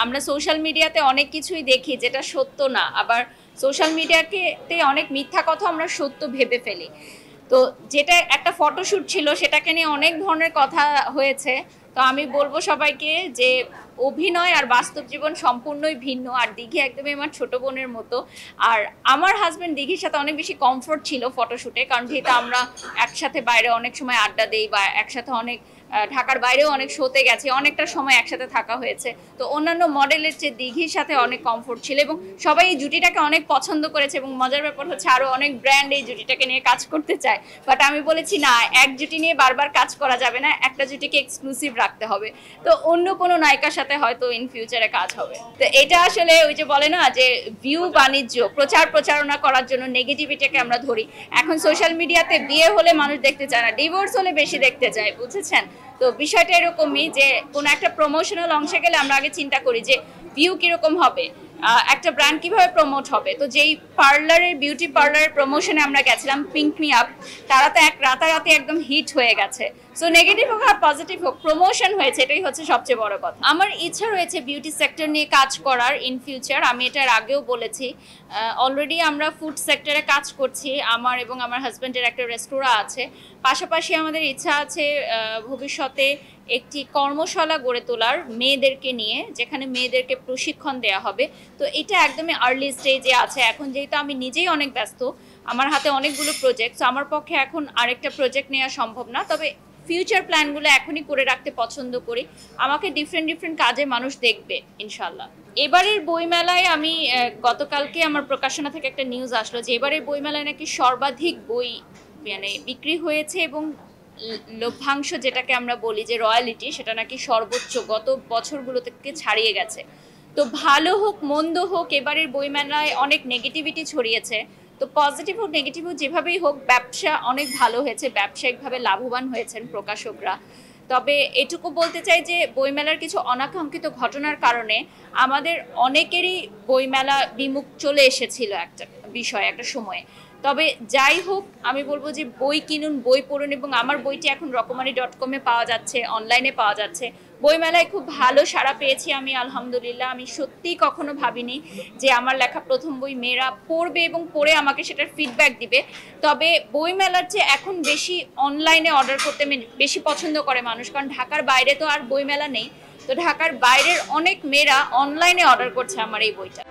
আমরা সোশ্যাল মিডিয়াতে অনেক কিছুই দেখি যেটা সত্য না, আবার সোশ্যাল মিডিয়াতে অনেক মিথ্যা কথা আমরা সত্য ভেবে ফেলি। তো যেটা একটা ফটোশ্যুট ছিল সেটাকে নিয়ে অনেক ধরনের কথা হয়েছে। তো আমি বলবো সবাইকে যে অভিনয় আর বাস্তব জীবন সম্পূর্ণই ভিন্ন, আর দিঘি একদমই আমার ছোট বোনের মতো। আর আমার হাজবেন্ড দিঘির সাথে অনেক বেশি কমফোর্ট ছিল ফটোশ্যুটে, কারণ যেহেতু আমরা একসাথে বাইরে অনেক সময় আড্ডা দেই বা একসাথে অনেক ঢাকার বাইরেও অনেক শোতে গেছি, অনেকটা সময় একসাথে থাকা হয়েছে। তো অন্যান্য মডেলের চেয়ে দিঘির সাথে অনেক কমফোর্ট ছিল এবং সবাই এই জুটিটাকে অনেক পছন্দ করেছে এবং মজার ব্যাপার হচ্ছে আরও অনেক ব্র্যান্ড এই জুটিটাকে নিয়ে কাজ করতে চায়। বাট আমি বলেছি না, এক জুটি নিয়ে বারবার কাজ করা যাবে না, একটা জুটিকে এক্সক্লুসিভ রাখতে হবে। তো অন্য কোনো নায়িকার সাথে হয়তো ইন ফিউচারে কাজ হবে। তো এটা আসলে ওই যে বলে না যে ভিউ বাণিজ্য, প্রচারণা করার জন্য নেগেটিভিটিকে আমরা ধরি। এখন সোশ্যাল মিডিয়াতে বিয়ে হলে মানুষ দেখতে চায় না, ডিভোর্স হলে বেশি দেখতে চায়, বুঝেছেন? তো বিষয়টা এরকমই যে কোনো একটা প্রমোশনাল অংশে গেলে আমরা আগে চিন্তা করি যে ভিউ কিরকম হবে, একটা ব্র্যান্ড কিভাবে প্রমোট হবে। তো যেই বিউটি পার্লারের প্রমোশনে আমরা গেছিলাম, পিঙ্ক মি আপ, তারা তো রাতারাতি একদম হিট হয়ে গেছে। সো নেগেটিভ হোক আর পজিটিভ হোক, প্রমোশন হয়েছে, এটাই হচ্ছে সবচেয়ে বড় কথা। আমার ইচ্ছা রয়েছে বিউটি সেক্টর নিয়ে কাজ করার ইন ফিউচার। আমি এটার আগেও বলেছি, অলরেডি আমরা ফুড সেক্টরে কাজ করছি, আমার এবং আমার হাজব্যান্ডের একটা রেস্তোরাঁ আছে। পাশাপাশি আমাদের ইচ্ছা আছে ভবিষ্যতে একটি কর্মশালা গড়ে তোলার মেয়েদেরকে নিয়ে, যেখানে মেয়েদেরকে প্রশিক্ষণ দেওয়া হবে। তো এটা একদমই আর্লি স্টেজে আছে এখন, যেহেতু আমি নিজেই অনেক ব্যস্ত, আমার হাতে অনেকগুলো প্রজেক্ট, তো আমার পক্ষে এখন আরেকটা প্রজেক্ট নেওয়া সম্ভব না। তবে ফিউচার প্ল্যানগুলো এখনই করে রাখতে পছন্দ করি। আমাকে ডিফারেন্ট কাজে মানুষ দেখবে ইনশাল্লাহ। এবারের বইমেলায় আমি গতকালকে আমার প্রকাশনা থেকে একটা নিউজ আসলো যে এবারের বইমেলায় নাকি সর্বাধিক বই মানে বিক্রি হয়েছে এবং লভ্যাংশ যেটাকে আমরা বলি যে রয়্যালিটি, সেটা নাকি সর্বোচ্চ গত বছরগুলো থেকে ছাড়িয়ে গেছে। তো ভালো হোক মন্দ হোক, এবারের বইমেলায় অনেক নেগেটিভিটি ছড়িয়েছে। তো পজিটিভ হোক নেগেটিভ হোক, যেভাবেই হোক ব্যবসা অনেক ভালো হয়েছে, ব্যবসায়িকভাবে লাভবান হয়েছেন প্রকাশকরা। তবে এটুকু বলতে চাই যে বইমেলার কিছু অনাকাঙ্ক্ষিত ঘটনার কারণে আমাদের অনেকেরই বইমেলা বিমুখ চলে এসেছিল একটা সময়ে। তবে যাই হোক, আমি বলবো যে বই কিনুন, বই পড়ুন, এবং আমার বইটি এখন রকমারি.com-এ পাওয়া যাচ্ছে, অনলাইনে পাওয়া যাচ্ছে। বইমেলায় খুব ভালো সাড়া পেয়েছি আমি, আলহামদুলিল্লাহ। আমি সত্যিই কখনো ভাবিনি যে আমার লেখা প্রথম বই মেয়েরা পড়বে এবং পড়ে আমাকে সেটার ফিডব্যাক দিবে। তবে বইমেলার চেয়ে এখন বেশি অনলাইনে অর্ডার করতে বেশি পছন্দ করে মানুষ, কারণ ঢাকার বাইরে তো আর বইমেলা নেই। তো ঢাকার বাইরের অনেক মেয়েরা অনলাইনে অর্ডার করছে আমার এই বইটা।